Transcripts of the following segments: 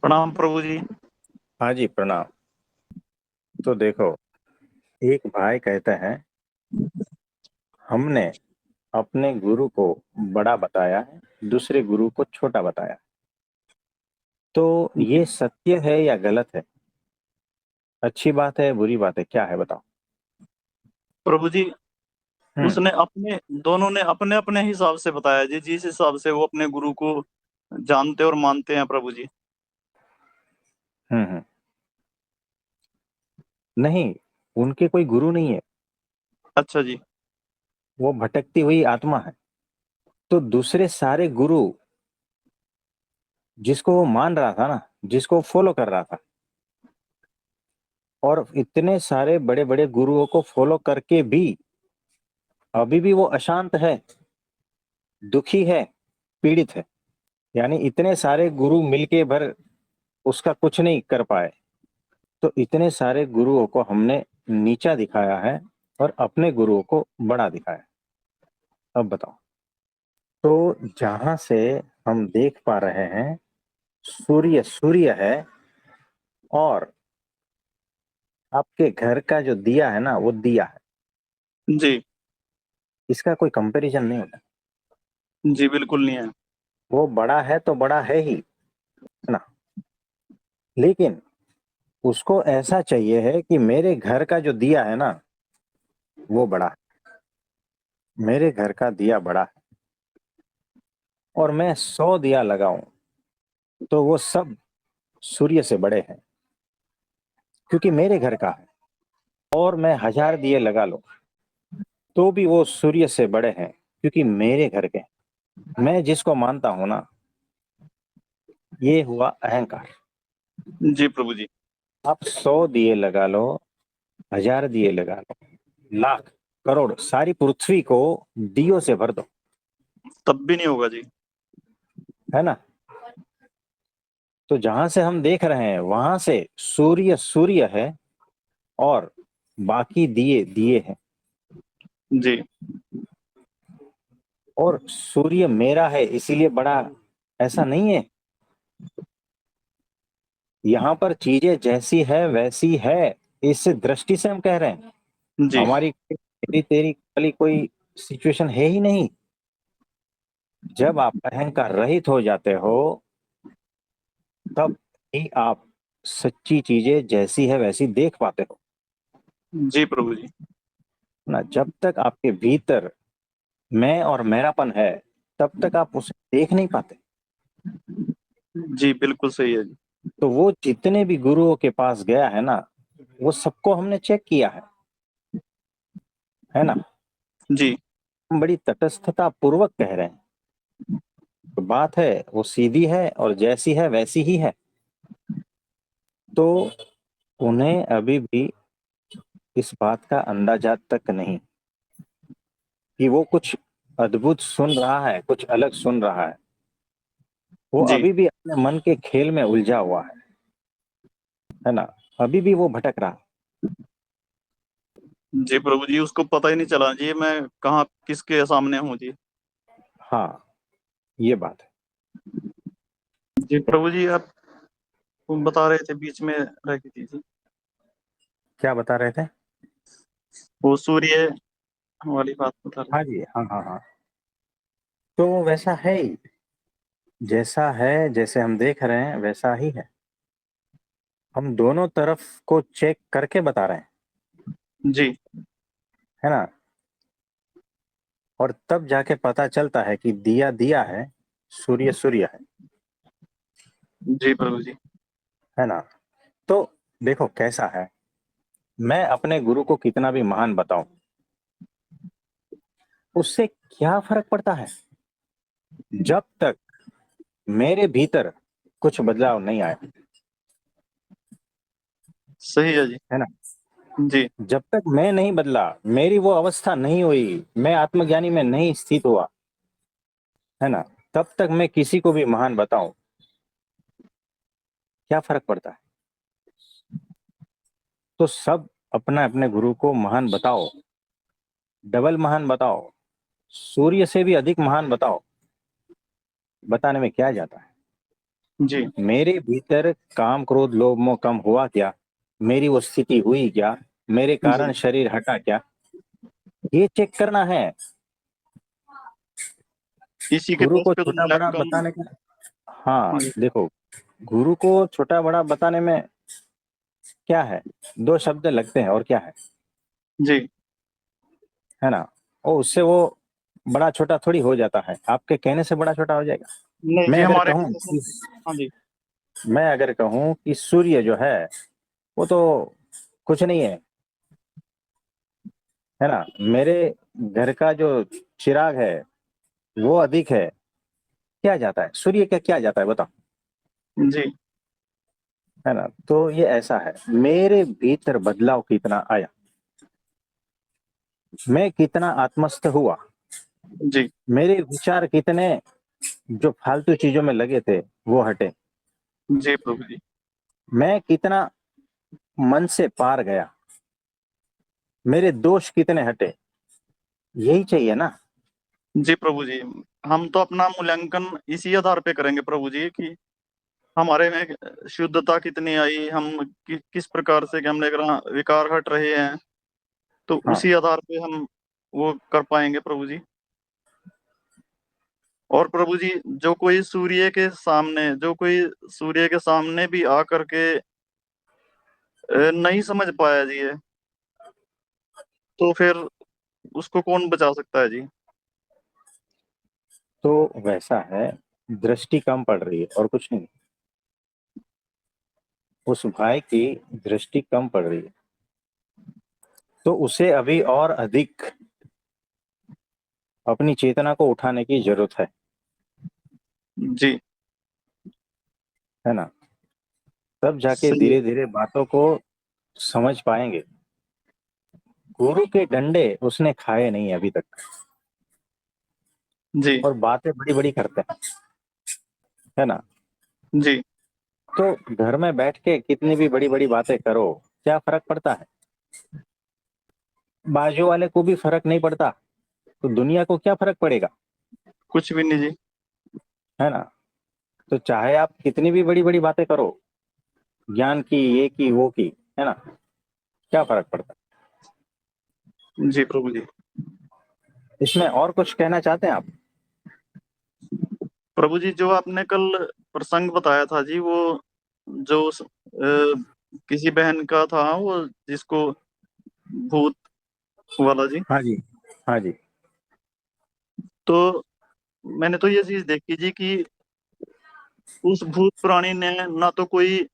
प्रणाम प्रभु जी। हाँ जी, प्रणाम। तो देखो, एक भाई कहते हैं, हमने अपने गुरु को बड़ा बताया है, दूसरे गुरु को छोटा बताया। तो जी ये सत्य है या गलत है? अच्छी बात है, बुरी बात है, क्या है बताओ। प्रभु जी, हम्म। उसने अपने दोनों ने अपने अपने हिसाब से बताया जी, जिस हिसाब से वो अपने गुरु को जानते और मानते हैं प्रभु जी। हम्म। नहीं, उनके कोई गुरु नहीं है। अच्छा जी। वो भटकती हुई आत्मा है। तो दूसरे सारे गुरु, जिसको वो मान रहा था ना, जिसको वो फॉलो कर रहा था, और इतने सारे बड़े बड़े गुरुओं को फॉलो करके भी अभी भी वो अशांत है, दुखी है, पीड़ित है। यानी इतने सारे गुरु मिलके भर उसका कुछ नहीं कर पाए। तो इतने सारे गुरुओं को हमने नीचा दिखाया है और अपने गुरुओं को बड़ा दिखाया। अब बताओ। तो जहां से हम देख पा रहे हैं, सूर्य सूर्य है, और आपके घर का जो दिया है ना, वो दिया है। जी। इसका कोई कंपैरिजन नहीं होता। जी बिल्कुल नहीं है। वो बड़ा है तो बड़ा है ही, है ना। लेकिन उसको ऐसा चाहिए है कि मेरे घर का जो दिया है ना, वो बड़ा है। मेरे घर का दिया बड़ा है, और मैं 100 दिया लगाऊं तो वो सब सूर्य से बड़े हैं, क्योंकि मेरे घर का है। और मैं 1000 दिए लगा लो तो भी वो सूर्य से बड़े हैं, क्योंकि मेरे घर के हैं। मैं जिसको मानता हूं ना, ये हुआ अहंकार। जी प्रभु जी। आप 100 दिए लगा लो, 1000 दिए लगा लो, लाख, करोड़, सारी पृथ्वी को दियों से भर दो, तब भी नहीं होगा जी। है ना। तो जहां से हम देख रहे हैं वहां से सूर्य सूर्य है, और बाकी दिए दिए हैं। जी। और सूर्य मेरा है इसीलिए बड़ा, ऐसा नहीं है। यहाँ पर चीजें जैसी है वैसी है, इस दृष्टि से हम कह रहे हैं। जी। हमारी तेरी तेरी वाली कोई सिचुएशन है ही नहीं। जब आप अहंकार रहित हो जाते हो, तब ही आप सच्ची चीजें जैसी है वैसी देख पाते हो जी प्रभु जी। ना। जब तक आपके भीतर मैं और मेरापन है, तब तक आप उसे देख नहीं पाते। जी बिल्कुल सही है जी। तो वो जितने भी गुरुओं के पास गया है ना, वो सबको हमने चेक किया है ना। जी। हम बड़ी तटस्थता पूर्वक कह रहे हैं। तो बात है वो सीधी है, और जैसी है वैसी ही है। तो उन्हें अभी भी इस बात का अंदाजा तक नहीं कि वो कुछ अद्भुत सुन रहा है, कुछ अलग सुन रहा है। वो जी। अभी भी अपने मन के खेल में उलझा हुआ है ना। अभी भी वो भटक रहा है। जी प्रभु जी, उसको पता ही नहीं चला जी मैं कहाँ किसके सामने हूँ जी। हाँ, ये बात है। जी प्रभु जी, आप बता रहे थे बीच में रह गई थी जी। क्या बता रहे थे? वो सूर्य वाली बात बता रहे हाँ जी, हाँ हाँ हाँ। तो वो वैसा है ही, जैसा है, जैसे हम देख रहे हैं वैसा ही है। हम दोनों तरफ को चेक करके बता रहे हैं, थे जी। है ना। और तब जाके पता चलता है कि दिया दिया है, सूर्य सूर्य जी प्रभु जी। है ना। तो देखो कैसा है, मैं अपने गुरु को कितना भी महान बताऊं, उससे क्या फर्क पड़ता है जब तक मेरे भीतर कुछ बदलाव नहीं आया, सही है जी। है ना। जी। जब तक मैं नहीं बदला, मेरी वो अवस्था नहीं हुई, मैं आत्मज्ञानी में नहीं स्थित हुआ, है ना, तब तक मैं किसी को भी महान बताऊं, क्या फर्क पड़ता है। तो सब अपना अपने गुरु को महान बताओ, डबल महान बताओ, सूर्य से भी अधिक महान बताओ, बताने में क्या जाता है। जी मेरे भीतर काम क्रोध लोभ मोह कम हुआ क्या, मेरी वो स्थिति हुई क्या, मेरे जी कारण शरीर हटा क्या, ये चेक करना है। इसी के गुरु बेस को पे तो छोटा बड़ा मूल्यांकन। बताने का, हाँ हाँ जी। देखो, गुरु को छोटा बड़ा बताने में क्या है, दो शब्द लगते हैं और क्या जी है ना। और उससे वो बड़ा छोटा थोड़ी हो जाता है, आपके कहने से बड़ा छोटा हो जाएगा। नहीं जी, मैं अगर हमारे कहूँ कहने से। कि हाँ जी। मैं अगर कहूँ कि सूर्य जो है वो तो कुछ नहीं है ना, मेरे घर का जो चिराग है वो अधिक है, क्या जाता है सूर्य का, क्या जाता है बताओ, जी है ना। तो ये ऐसा है, मेरे भीतर बदलाव कितना आया, मैं कितना आत्मस्थ हुआ, जी मेरे विचार कितने जो फालतू चीजों में लगे थे वो हटे, जी प्रभु जी। मैं कितना मन से पार गया, मेरे दोष कितने हटे, यही चाहिए ना। जी प्रभु जी, हम तो अपना मूल्यांकन इसी आधार पे करेंगे प्रभु जी कि हमारे में शुद्धता कितनी आई, हम किस प्रकार से कि हमने अगर विकार हट रहे हैं, तो हाँ उसी आधार पे हम वो कर पाएंगे प्रभु जी। और प्रभु जी, जो कोई सूर्य के सामने भी आ करके नहीं समझ पाया जी ये, तो फिर उसको कौन बचा सकता है जी। तो वैसा है, दृष्टि कम पड़ रही है और कुछ नहीं, उस भाई की दृष्टि कम पड़ रही है, तो उसे अभी और अधिक अपनी चेतना को उठाने की जरूरत जी है ना। तब जाके सही धीरे है। धीरे बातों को समझ पाएंगे। गुरु के डंडे उसने खाए नहीं अभी तक, जी और बातें बड़ी बड़ी करते हैं, है ना। जी तो घर में बैठ के कितनी भी बड़ी बड़ी बातें करो, क्या फर्क पड़ता है, बाजू वाले को भी फर्क नहीं पड़ता, तो दुनिया को क्या फर्क पड़ेगा, कुछ भी नहीं जी। है ना। तो चाहे आप कितनी भी बड़ी बड़ी बातें करो, ज्ञान की, ये की, वो की, है ना, क्या फर्क पड़ता जी प्रभु जी। है। इसमें और कुछ कहना चाहते हैं आप। प्रभु जी, जो आपने कल प्रसंग बताया था जी, वो जो किसी बहन का था, वो जिसको भूत वाला जी, हाँ जी, हाँ जी, तो मैंने तो ये चीज देखी जी कि उस भूत प्राणी ने ना तो कोई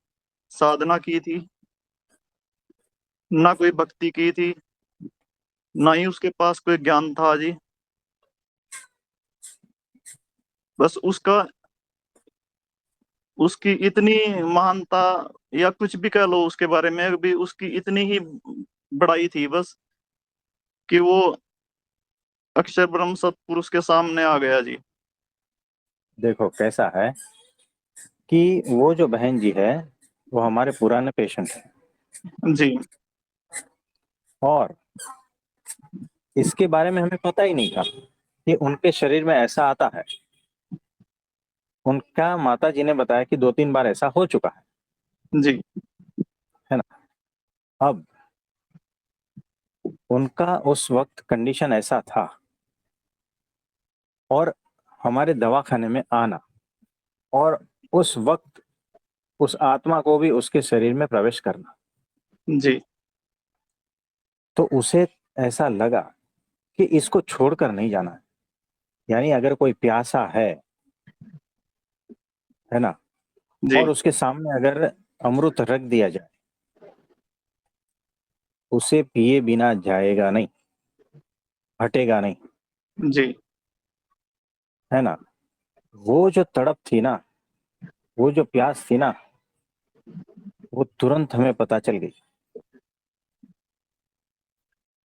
साधना की थी, ना कोई भक्ति की थी, ना ही उसके पास कोई ज्ञान था जी। बस उसकी इतनी महानता, या कुछ भी कह लो उसके बारे में भी, उसकी इतनी ही बड़ाई थी बस, कि वो अक्षर ब्रह्म सतपुरुष के सामने आ गया जी। देखो कैसा है कि वो जो बहन जी है वो हमारे पुराने पेशेंट है, जी और इसके बारे में हमें पता ही नहीं था कि उनके शरीर में ऐसा आता है। उनका माता जी ने बताया कि 2-3 बार ऐसा हो चुका जी है ना। अब उनका उस वक्त कंडीशन ऐसा था, और हमारे दवाखाने में आना, और उस वक्त उस आत्मा को भी उसके शरीर में प्रवेश करना, जी तो उसे ऐसा लगा कि इसको छोड़कर नहीं जाना है। यानी अगर कोई प्यासा है ना, जी और उसके सामने अगर अमृत रख दिया जाए, उसे पिए बिना जाएगा नहीं, हटेगा नहीं, जी है ना। वो जो तड़प थी ना, वो जो प्यास थी ना, वो तुरंत हमें पता चल गई।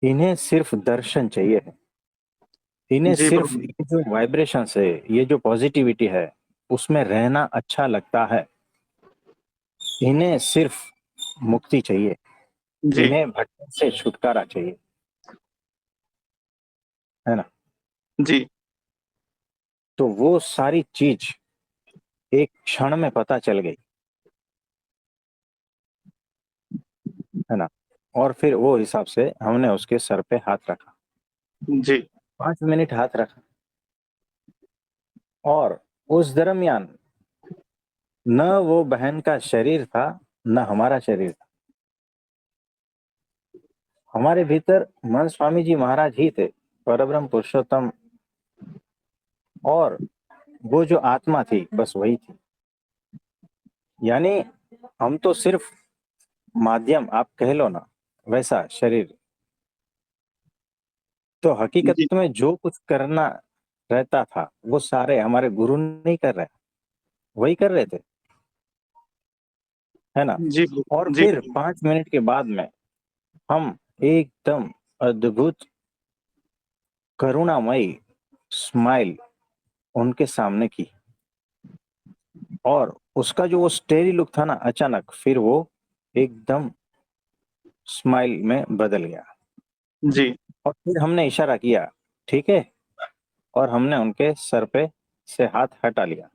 इन्हें सिर्फ दर्शन चाहिए है, इन्हें जी सिर्फ प्रभु ये जो वाइब्रेशंस है, ये जो पॉजिटिविटी है, उसमें रहना अच्छा लगता है। इन्हें सिर्फ मुक्ति चाहिए, जी इन्हें भटकने से छुटकारा चाहिए, है ना। जी तो वो सारी चीज एक क्षण में पता चल गई, है ना। और फिर वो हिसाब से हमने उसके सर पे हाथ रखा, जी 5 मिनट हाथ रखा। और उस दरमियान न वो बहन का शरीर था, न हमारा शरीर था। हमारे भीतर मन स्वामी जी महाराज ही थे, परब्रह्म पुरुषोत्तम, और वो जो आत्मा थी बस वही थी। यानी हम तो सिर्फ माध्यम, आप कह लो ना, वैसा शरीर। तो हकीकत जी में जो कुछ करना रहता था वो सारे हमारे गुरु नहीं कर रहे, वही कर रहे थे, है ना। जी और जी फिर 5 मिनट के बाद में हम एकदम अद्भुत करुणामयी स्माइल उनके सामने की, और उसका जो वो स्टेरी लुक था ना, अचानक फिर वो एकदम स्माइल में बदल गया। जी और फिर हमने इशारा किया, ठीक है, और हमने उनके सर पे से हाथ हटा लिया,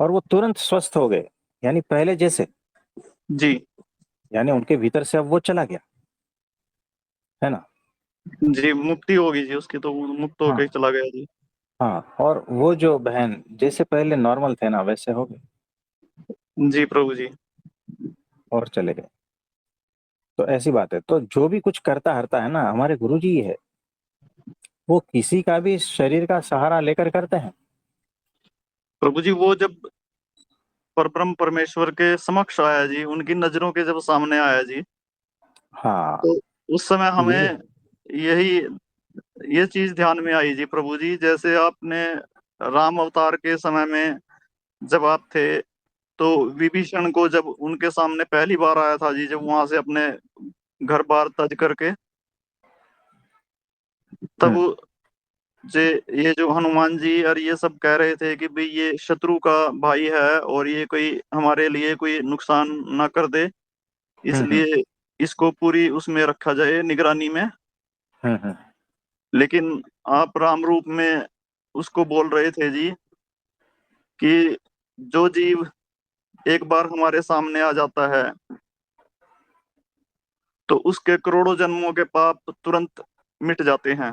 और वो तुरंत स्वस्थ हो गए, यानी पहले जैसे। जी यानी उनके भीतर से अब वो चला गया, है ना। जी मुक्ति होगी जी उसकी, तो वो मुक्त होके ही हाँ, चला गया जी। हाँ, और वो जो बहन जैसे पहले नॉर्मल थे ना, वैसे हो गए जी प्रभु जी। और चले गए। तो ऐसी बात है, तो जो भी कुछ करता हरता है ना, हमारे गुरु जी ही है। वो किसी का भी शरीर का सहारा लेकर करते हैं। प्रभु जी वो जब परब्रह्म परमेश्वर के समक्ष आया जी, उनकी नजरों के जब सामने आया जी, हाँ, तो उस समय ये हमें यही ये चीज ध्यान में आई जी प्रभु जी। जैसे आपने राम अवतार के समय में जब आप थे, तो विभीषण को जब उनके सामने पहली बार आया था जी, जब वहां से अपने घर बार तज करके, तब हम्म, जे ये जो हनुमान जी और ये सब कह रहे थे कि भाई ये शत्रु का भाई है और ये कोई हमारे लिए कोई नुकसान ना कर दे, हम्म, इसलिए इसको पूरी उसमें रखा जाए, निगरानी में। हम्म, हम्म। लेकिन आप राम रूप में उसको बोल रहे थे जी कि जो जीव एक बार हमारे सामने आ जाता है, तो उसके करोड़ों जन्मों के पाप तुरंत मिट जाते हैं।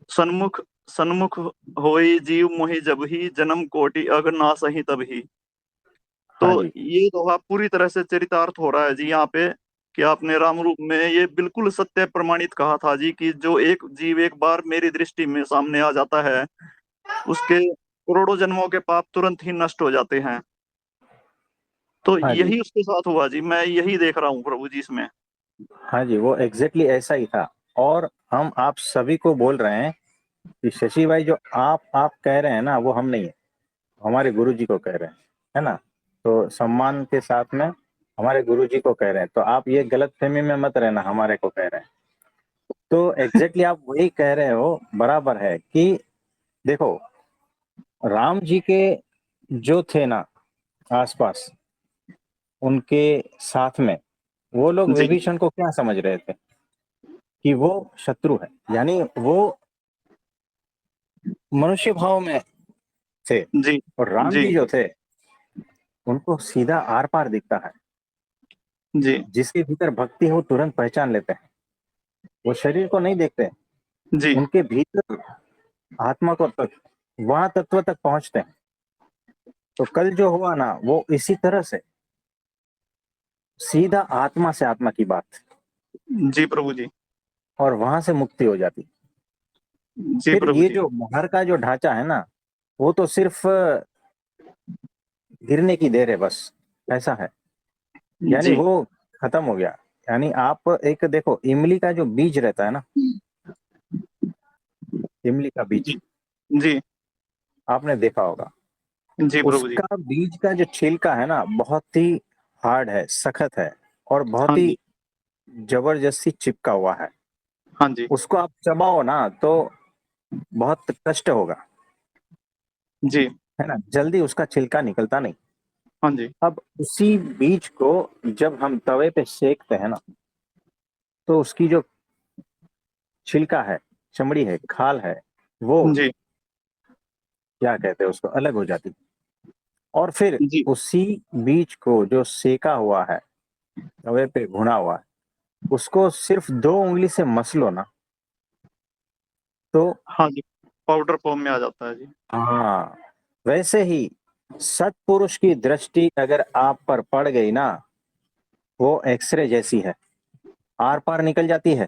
सन्मुख सन्मुख होई जीव मोहि जब ही, जन्म कोटि अग नासहि तब ही। तो हाँ जी, ये दोहा पूरी तरह से चरितार्थ हो रहा है जी यहाँ पे, कि आपने राम रूप में ये बिल्कुल सत्य प्रमाणित कहा था जी कि जो एक जीव एक बार मेरी दृष्टि में सामने आ जाता है, उसके करोड़ों जन्मों के पाप तुरंत ही नष्ट हो जाते हैं। तो हाँ जी, यही उसके साथ हुआ जी, मैं यही देख रहा हूँ प्रभु जी इसमें। हाँ जी, वो एग्जैक्टली ऐसा ही था। और हम आप सभी को बोल रहे हैं कि शशि भाई, जो आप कह रहे हैं ना, वो हम नहीं है, हमारे गुरु जी को कह रहे हैं, है ना। तो सम्मान के साथ में हमारे गुरु जी को कह रहे हैं, तो आप ये गलत फहमी में मत रहना, हमारे को कह रहे हैं। तो एग्जैक्टली आप वही कह रहे हो, बराबर है कि देखो, राम जी के जो थे ना आसपास, उनके साथ में वो लोग जी विभीषण को क्या समझ रहे थे कि वो शत्रु है। यानी वो मनुष्य भाव में थे, जी और राम जी जी जो थे उनको सीधा आर पार दिखता है। जी जिसके भीतर भक्ति हो तुरंत पहचान लेते हैं, वो शरीर को नहीं देखते, जी उनके भीतर आत्मा को तक, वहां तत्व तक पहुंचते हैं। तो कल जो हुआ ना, वो इसी तरह से सीधा आत्मा से आत्मा की बात, जी प्रभु जी। और वहां से मुक्ति हो जाती। जी फिर प्रभु ये जी। जो बाहर का जो ढांचा है ना, वो तो सिर्फ गिरने की देर है बस, ऐसा है। यानी जी वो खत्म हो गया। यानी आप एक देखो, इमली का जो बीज रहता है ना, इमली का बीज जी जी आपने देखा होगा, जी प्रभु जी। उसका बीज का जो छिलका है ना, बहुत ही हार्ड है, सख्त है, और बहुत हाँ ही जी। जबरदस्ती चिपका हुआ है। हाँ जी। उसको आप चबाओ ना तो बहुत कष्ट होगा, जी। है ना, जल्दी उसका छिलका निकलता नहीं। हाँ जी। अब उसी बीज को जब हम तवे पे सेकते हैं ना, तो उसकी जो छिलका है, चमड़ी है, खाल है, वो जी क्या कहते हैं उसको, अलग हो जाती। और फिर जी उसी बीज को जो सेका हुआ है, तवे पे भुना हुआ है, उसको सिर्फ 2 उंगली से मस लो ना, तो हाँ जी, पाउडर फॉर्म में आ जाता है जी। हाँ, वैसे ही सत्पुरुष की दृष्टि अगर आप पर पड़ गई ना, वो एक्सरे जैसी है, आर पार निकल जाती है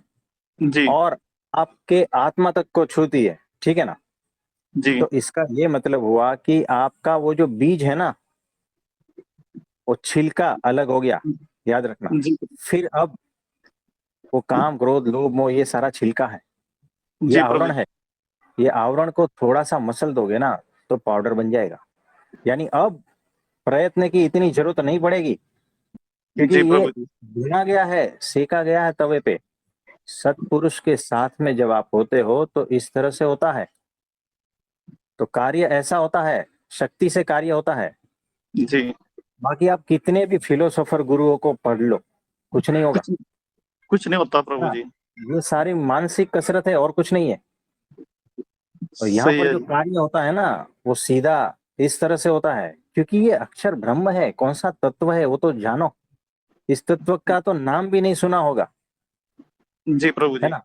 जी और आपके आत्मा तक को छूती है, ठीक है ना। जी तो इसका ये मतलब हुआ कि आपका वो जो बीज है ना, वो छिलका अलग हो गया, याद रखना। जी फिर अब वो काम क्रोध लोभ मोह ये सारा छिलका है, ये जी प्रभु आवरण जी। है, ये आवरण को थोड़ा सा मसल दोगे ना, तो पाउडर बन जाएगा। यानी अब प्रयत्न की इतनी जरूरत नहीं पड़ेगी, क्योंकि जी ये प्रभु जी। भुना गया है, सेका गया है तवे पे। सत्पुरुष के साथ में जब आप होते हो तो इस तरह से होता है, तो कार्य ऐसा होता है, शक्ति से कार्य होता है। जी बाकी आप कितने भी फिलोसोफर गुरुओं को पढ़ लो, कुछ नहीं होगा। कुछ कुछ नहीं होता प्रभु हाँ, जी। ये सारी मानसिक कसरत है और कुछ नहीं है। और यहाँ सही पर है जो जी। कार्य होता है ना, वो सीधा इस तरह से होता है, क्योंकि ये अक्षर ब्रह्म है, कौन सा तत्व है वो तो जानो। इस तत्व का तो नाम भी नहीं सुना होगा, जी प्रभु है जी। ना।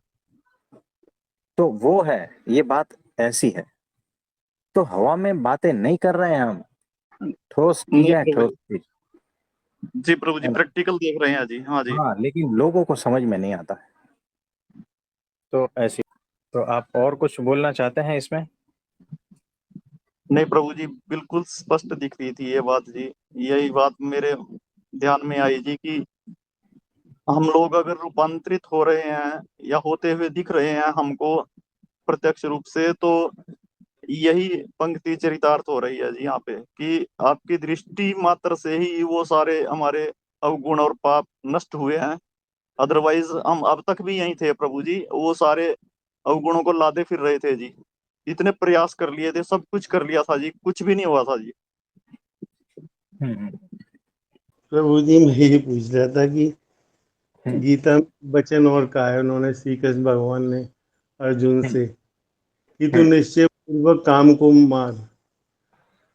तो वो है, ये बात ऐसी है। तो हवा में बातें नहीं कर रहे हैं हम, ठोस चीज जी है, प्रभु ठोस जी। चीज, जी प्रभु जी, है ना। प्रैक्टिकल देख रहे हैं जी, हाँ जी। हाँ, लेकिन लोगों को समझ में नहीं आता है। तो ऐसी, तो आप और कुछ बोलना चाहते हैं इसमें? नहीं प्रभु जी, बिल्कुल स्पष्ट दिख रही थी ये बात जी। यही बात मेरे ध्यान में आई जी कि हम लोग अगर रूपांतरित हो रहे हैं या होते हुए दिख रहे हैं हमको प्रत्यक्ष रूप से, तो यही पंक्ति चरितार्थ हो रही है जी यहाँ पे कि आपकी दृष्टि मात्र से ही वो सारे हमारे अवगुण और पाप नष्ट हुए हैं। अदरवाइज हम अब तक भी यहीं थे प्रभु जी, वो सारे अवगुणों को लादे फिर रहे थे जी। इतने प्रयास कर लिए थे, सब कुछ कर लिया था जी, कुछ भी नहीं हुआ था जी। हम्म प्रभु जी, मैं ये पूछ रहा था कि हम्म गीता में वचन और कहा है उन्होंने, श्री कृष्ण भगवान ने अर्जुन हम्म से, कि तू हम्म। निश्चय पूर्वक काम को मार।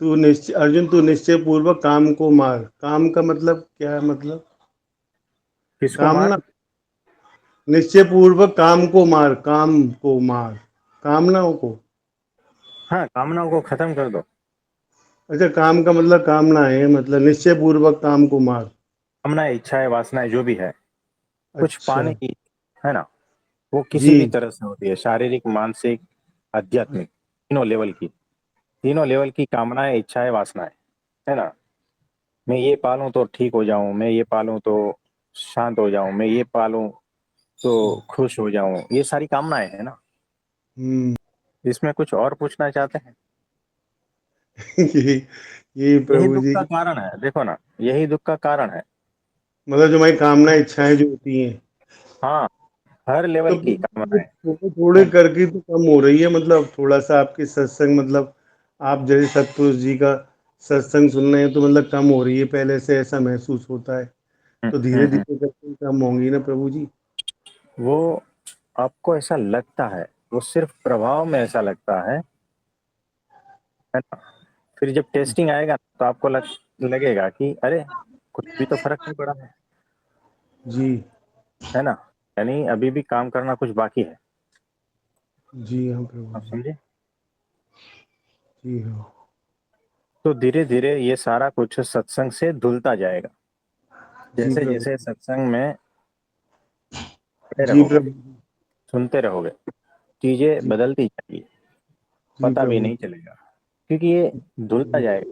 तू निश्चय, अर्जुन तू निश्चय पूर्वक काम को मार। काम का मतलब क्या है? मतलब किसको मार? कामना। निश्चय पूर्वक काम को मार, काम को मार, कामनाओं को। हाँ, कामनाओं को खत्म कर दो। अच्छा, काम का मतलब कामना है, मतलब निश्चय पूर्वक काम को मार। कामना, इच्छाएं, वासनाएं जो भी है, कुछ अच्छा। पाने की, है ना, वो जी। किसी भी तरह से होती है, शारीरिक, मानसिक, आध्यात्मिक, तीनों लेवल की कामनाएं, इच्छाएं, वासनाएं, है ना। मैं ये पालूं तो ठीक हो जाऊं, मैं ये पालूं तो शांत हो जाऊं, मैं ये पालूं तो खुश हो जाऊं, ये सारी कामनाएं है ना। हम्म। इसमें कुछ और पूछना चाहते हैं? यही यही यही प्रभु दुख जी का की, कारण है, देखो ना, यही दुख का कारण है। मतलब जो हमारी कामना इच्छाएं जो होती हैं, हाँ, हर तो लेवल की कामनाएं, थोड़े थोड़े है ना। करके तो कम हो रही है। मतलब थोड़ा सा आपके सत्संग, मतलब आप जैसे सतपुरुष जी का सत्संग सुन रहे हैं तो मतलब कम हो रही है, पहले से ऐसा महसूस होता है। तो धीरे हम्म। धीरे करके कम होंगी ना प्रभु जी। वो आपको ऐसा लगता है, वो सिर्फ प्रभाव में ऐसा लगता है ना। फिर जब टेस्टिंग आएगा तो आपको लगेगा कि अरे, कुछ भी तो फर्क नहीं पड़ा जी। है ना। यानी अभी भी काम करना कुछ बाकी है। जी हाँ प्रभु आप जी। समझे। जी हाँ। तो धीरे धीरे ये सारा कुछ सत्संग से धुलता जाएगा। जी जैसे प्रभु। जैसे सत्संग में खड़े जी रहोगे, प्रभु। सुनते रहोगे, चीजें जी। बदलती जाएगी, जी पता भी प्रभु। नहीं चलेगा, क्योंकि ये धुलता जाएगा।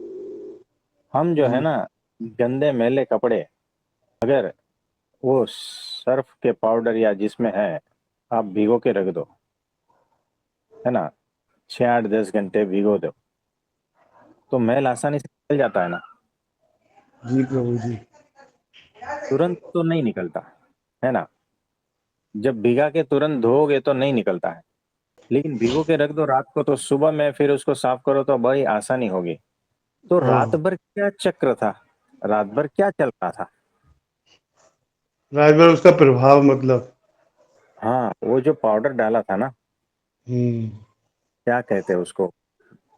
हम जो है जी। ना, गंदे मैले कपड़े, अगर वो सर्फ के पाउडर या जिसमें है, आप भिगो के रख दो, है ना, 6 8 10 घंटे भिगो दो, तो मैल आसानी से निकल जाता है ना। जी प्रभु जी। तुरंत तो नहीं निकलता, है ना। जब भिगा के तुरंत धोओगे तो नहीं निकलता है, लेकिन भिगो के रख दो रात को, तो सुबह में फिर उसको साफ करो तो बड़ी आसानी होगी। तो रात हाँ, भर क्या चक्र था, रात भर क्या चल रहा था। रात भर उसका प्रभाव, मतलब। हाँ, वो जो पाउडर डाला था ना, हम्म। क्या कहते हैं उसको,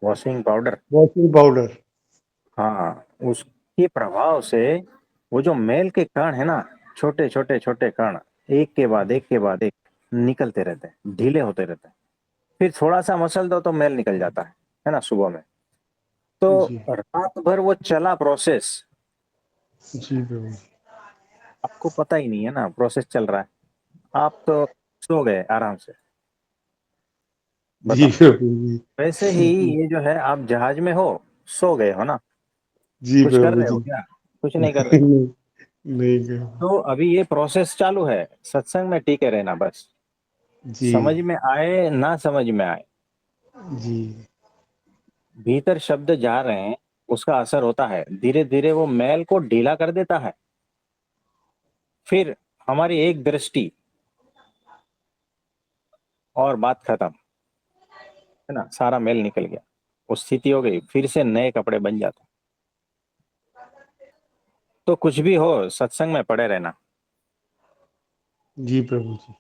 वॉशिंग पाउडर, वॉशिंग पाउडर। हाँ, उसके प्रभाव से वो जो मेल के कण है ना, छोटे छोटे छोटे कण, एक के बाद एक के बाद एक निकलते रहते हैं, ढीले होते रहते हैं। फिर थोड़ा सा मसल दो तो मेल निकल जाता है ना, सुबह में। तो जी रात भर वो चला प्रोसेस, जी प्रभु आपको पता ही नहीं है ना प्रोसेस चल रहा है, आप तो सो गए आराम से। जी बताओ। प्रभु जी वैसे ही ये जो है, आप जहाज में हो, सो गए हो ना, जी कुछ कर प्रभु रहे हो जी। क्या? कुछ नहीं कर रहे हो। नहीं, नहीं प्रभु। तो अभी ये प्रोसेस चालू है, सत्संग में टिके रहना बस। जी समझ में आए ना समझ में आए, जी भीतर शब्द जा रहे हैं, उसका असर होता है, धीरे धीरे वो मैल को ढीला कर देता है। फिर हमारी एक दृष्टि और बात खत्म, है ना, सारा मैल निकल गया, वो स्थिति हो गई, फिर से नए कपड़े बन जाते। तो कुछ भी हो, सत्संग में पड़े रहना, जी प्रभु जी।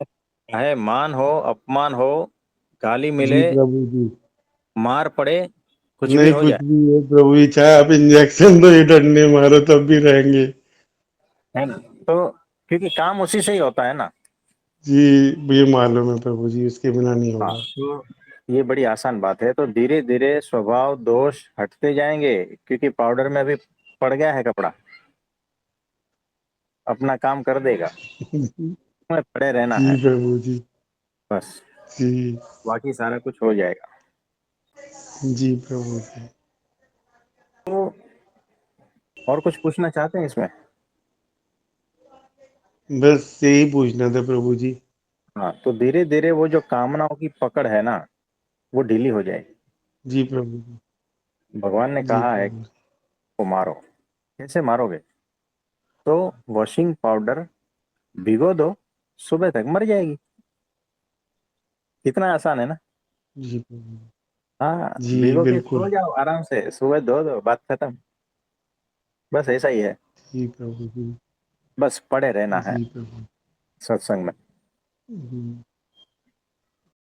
चाहे मान हो, अपमान हो, गाली जी मिले, प्रभु जी। मार पड़े, कुछ भी नहीं, हो कुछ जाए, भी है प्रभु जी, चाहे आप इंजेक्शन दो, ये डंडे मारो, तब भी रहेंगे। है ना। तो क्योंकि काम उसी से ही होता है ना। जी, ये मालूम है प्रभु जी, उसके बिना नहीं हाँ, होगा। तो ये बड़ी आसान बात है। तो धीरे धीरे स्वभाव दोष हटते जाएंगे, क्योंकि पाउडर में अभी पड़ गया है कपड़ा, अपना काम कर देगा, में पड़े रहना जी है प्रभु जी। बस, जी बाकी सारा कुछ हो जाएगा। जी प्रभु जी। तो और कुछ पूछना चाहते हैं इसमें? बस यही पूछना था प्रभु जी। हाँ, तो धीरे धीरे वो जो कामनाओं की पकड़ है ना, वो ढीली हो जाएगी। जी प्रभु जी। भगवान ने जी कहा है कि प्रभु को मारो। कैसे मारोगे? तो वॉशिंग पाउडर भिगो दो, सुबह तक मर जाएगी। कितना आसान है ना। जी प्रभु हाँ, जी। भिगो के बिल्कुल। सो जाओ आराम से, सुबह धो दो, बात खत्म। बस ऐसा ही है, जी प्रभु जी। बस पड़े रहना है जी प्रभु। सत्संग में। जी